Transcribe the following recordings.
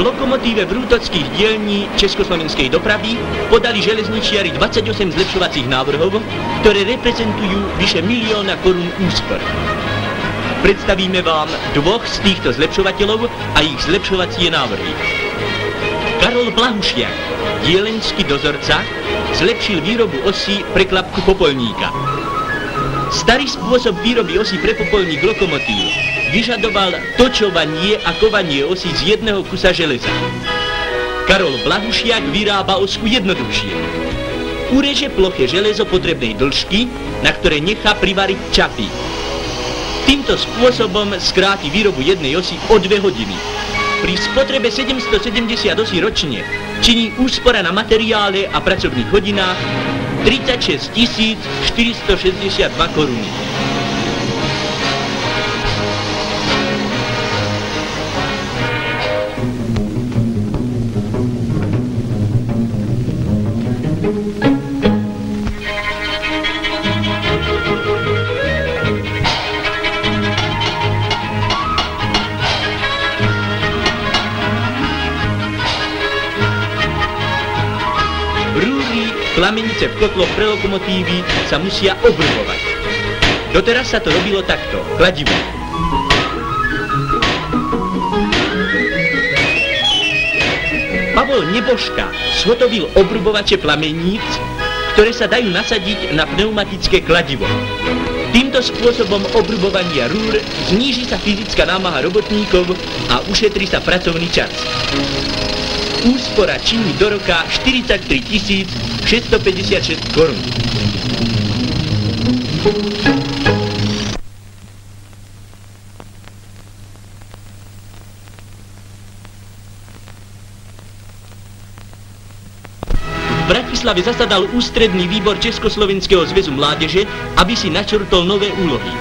lokomotíve Vrútockých dielní Československej dopravy podali železničiari 28 zlepšovacích návrhov, ktoré reprezentujú vyše 1 000 000 korún úspor. Predstavíme vám dvoch z týchto zlepšovateľov a ich zlepšovacie návrhy. Karol Blahušiak, dielenský dozorca, zlepšil výrobu osí pre klapku popolníka. Starý spôsob výroby osí pre popolník lokomotív vyžadoval točovanie a kovanie osí z jedného kusa železa. Karol Blahušiak vyrába osku jednoduchšie. Ureže ploché železo potrebnej dĺžky, na ktoré nechá privariť čapy. Týmto spôsobom skráti výrobu jednej osy o 2 hodiny. Pri spotrebe 770 osí ročne činí úspora na materiále a pracovných hodinách 36 462 koruny. Plamenice v kotloch pre lokomotívy sa musia obrubovať. Doteraz sa to robilo takto, kladivo. Pavol Nebožka zhotovil obrubovače plameníc, ktoré sa dajú nasadiť na pneumatické kladivo. Týmto spôsobom obrubovania rúr zníži sa fyzická námaha robotníkov a ušetrí sa pracovný čas. Úspora činí do roka 43 656 korún. V Bratislave zasadal ústredný výbor Československého zväzu mládeže, aby si načrtol nové úlohy.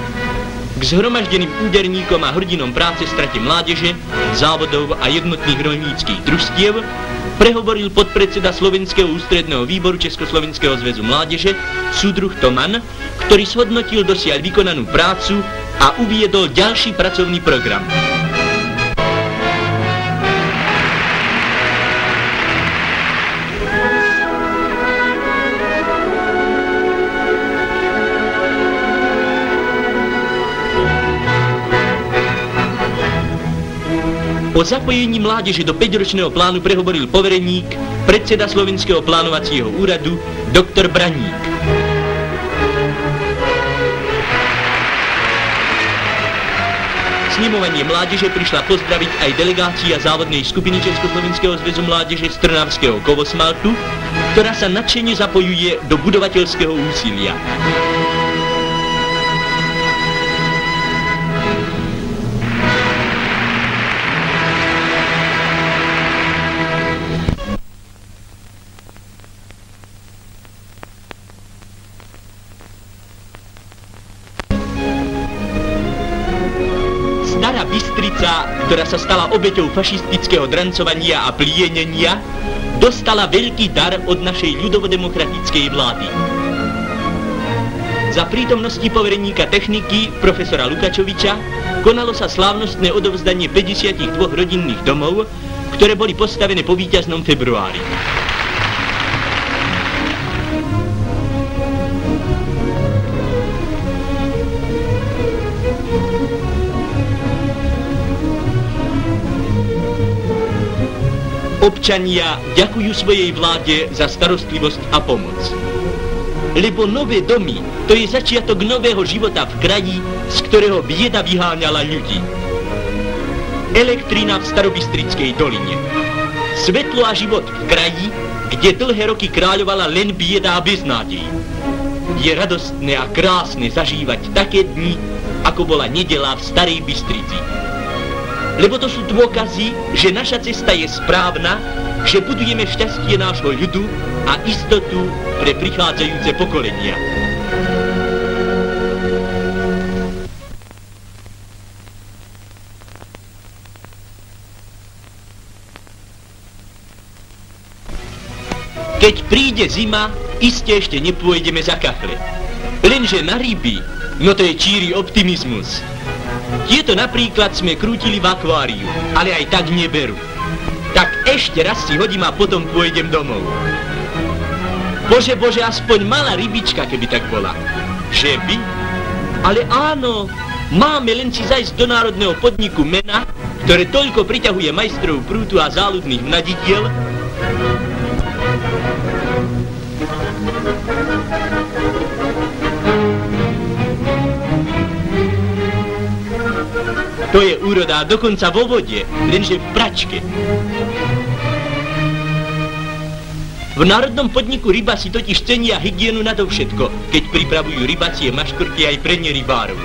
K zhromaždeným úderníkom a hrdinom práce strate mládeže, závodov a jednotných rolníckych družstiev prehovoril podpredseda Slovenského ústredného výboru Československého zväzu mládeže, súdruh Toman, ktorý zhodnotil dosiaľ vykonanú prácu a uviedol ďalší pracovný program. O zapojení mládeže do 5-ročného plánu prehovoril povereník, predseda Slovenského plánovacieho úradu, doktor Braník. Snemovanie mládeže prišla pozdraviť aj delegácia závodnej skupiny Československého zväzu mládeže z Trnavského Kovosmaltu, ktorá sa nadšene zapojuje do budovateľského úsilia. Stará Bystrica, ktorá sa stala obeťou fašistického drancovania a plienenia, dostala veľký dar od našej ľudovodemokratickej vlády. Za prítomnosti povereníka techniky, profesora Lukačoviča, konalo sa slávnostné odovzdanie 52 rodinných domov, ktoré boli postavené po víťaznom februári. Občania ďakujú svojej vláde za starostlivosť a pomoc. Lebo nové domy, to je začiatok nového života v kraji, z ktorého bieda vyháňala ľudí. Elektrina v Starobystrickej doline. Svetlo a život v kraji, kde dlhé roky kráľovala len bieda a beznádej. Je radostné a krásne zažívať také dni, ako bola nedeľa v Starej Bystrici. Lebo to sú dôkazy, že naša cesta je správna, že budujeme šťastie nášho ľudu a istotu pre prichádzajúce pokolenia. Keď príde zima, iste ešte nepôjdeme za kafle. Lenže na ryby, no to je číry optimizmus. Tieto napríklad sme krútili v akváriu, ale aj tak neberú. Tak Ešte raz si hodím a potom pôjdem domov. Bože, bože, aspoň malá rybička, keby tak bola. Že by? Ale áno, máme len si zajsť do národného podniku MENA, ktoré toľko priťahuje majstrov prútu a záľudných mnadidiel. To je úroda dokonca vo vode, lenže v pračke. V národnom podniku ryba si totiž cenia hygienu nadovšetko, keď pripravujú rybacie maškrty aj pre nerybárov.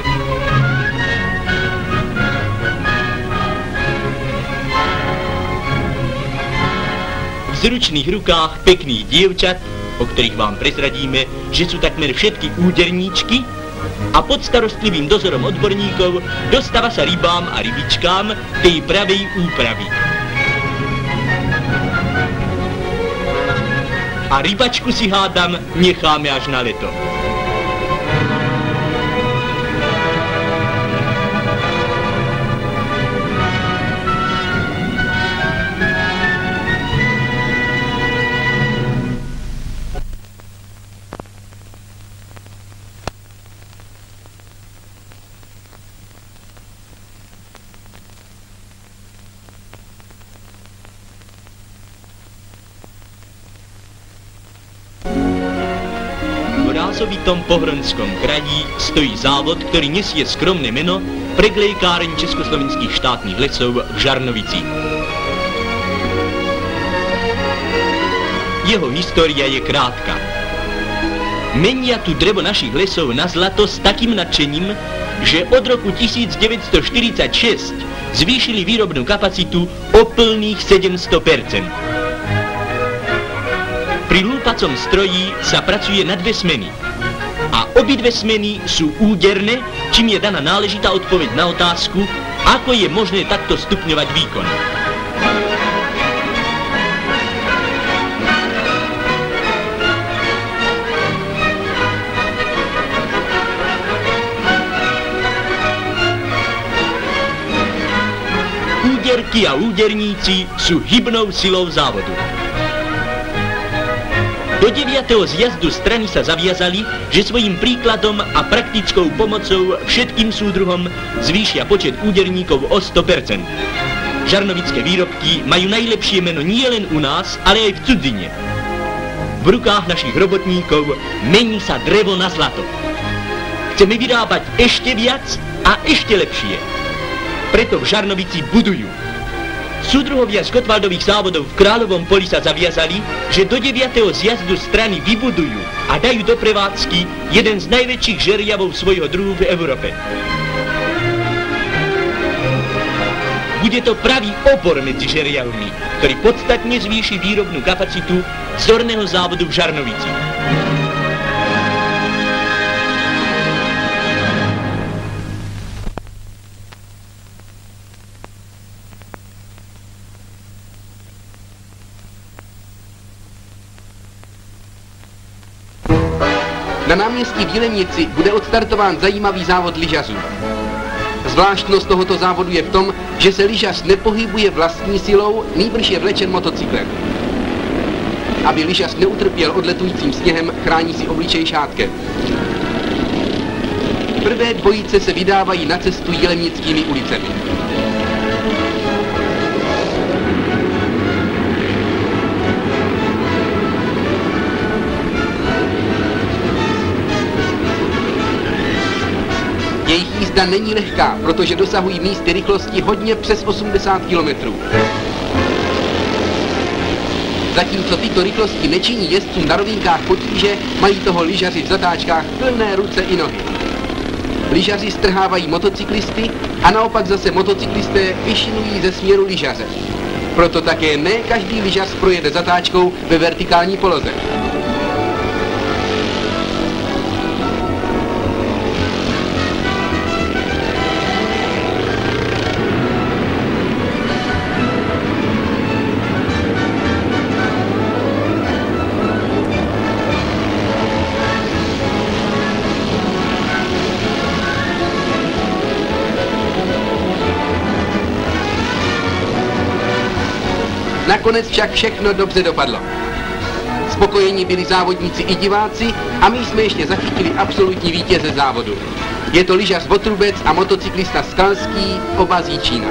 V zručných rukách pekných dievčat, o ktorých vám prezradíme, že sú takmer všetky úderníčky, a pod starostlivým dozorom odborníkov dostáva sa rybám a rybičkám tej pravej úpravy. A rybačku si hádam necháme až na leto. V rázovitom Pohronskom kraji stojí závod, ktorý nesie skromné meno Preglejkáreň Československých štátnych lesov v Žarnovici. Jeho história je krátka. Menia tu drevo našich lesov na zlato s takým nadšením, že od roku 1946 zvýšili výrobnú kapacitu o plných 700%. Pri lúpacom stroji sa pracuje na 2 smeny. A obidve smeny sú úderné, čím je daná náležitá odpoveď na otázku, ako je možné takto stupňovať výkon. Úderky a úderníci sú hybnou silou závodu. Do 9. zjazdu strany sa zaviazali, že svojím príkladom a praktickou pomocou všetkým súdruhom zvýšia počet úderníkov o 100%. Žarnovické výrobky majú najlepšie meno nie len u nás, ale aj v cudzine. V rukách našich robotníkov mení sa drevo na zlato. Chceme vyrábať ešte viac a ešte lepšie. Preto v Žarnovici budujú. Súdruhovia z Gottwaldových závodov v Kráľovom Poli sa zaviazali, že do 9. zjazdu strany vybudujú a dajú do prevádzky jeden z najväčších žeriavov svojho druhu v Európe. Bude to pravý opor medzi žeriavmi, ktorý podstatne zvýši výrobnú kapacitu zorného závodu v Žarnovici. Na náměstí v Jelenici bude odstartován zajímavý závod lyžařů. Zvláštnost tohoto závodu je v tom, že se lyžař nepohybuje vlastní silou, nýbrž je vlečen motocyklem. Aby lyžař neutrpěl odletujícím sněhem, chrání si obličej šátkem. Prvé dvojice se vydávají na cestu jelenickými ulicemi. Jejich jízda není lehká, protože dosahují místy rychlosti hodně přes 80 km. Zatímco tyto rychlosti nečiní jezdcům na rovinkách potíže, mají toho lyžaři v zatáčkách plné ruce i nohy. Lyžaři strhávají motocyklisty a naopak zase motocyklisté vyšinují ze směru lyžaře. Proto také ne každý lyžař projede zatáčkou ve vertikální poloze. Nakonec však všechno dobře dopadlo. Spokojeni byli závodníci i diváci a my jsme ještě zachytili absolutní vítěze závodu. Je to lyžař Votrubec a motocyklista Skalský, oba z Jičína.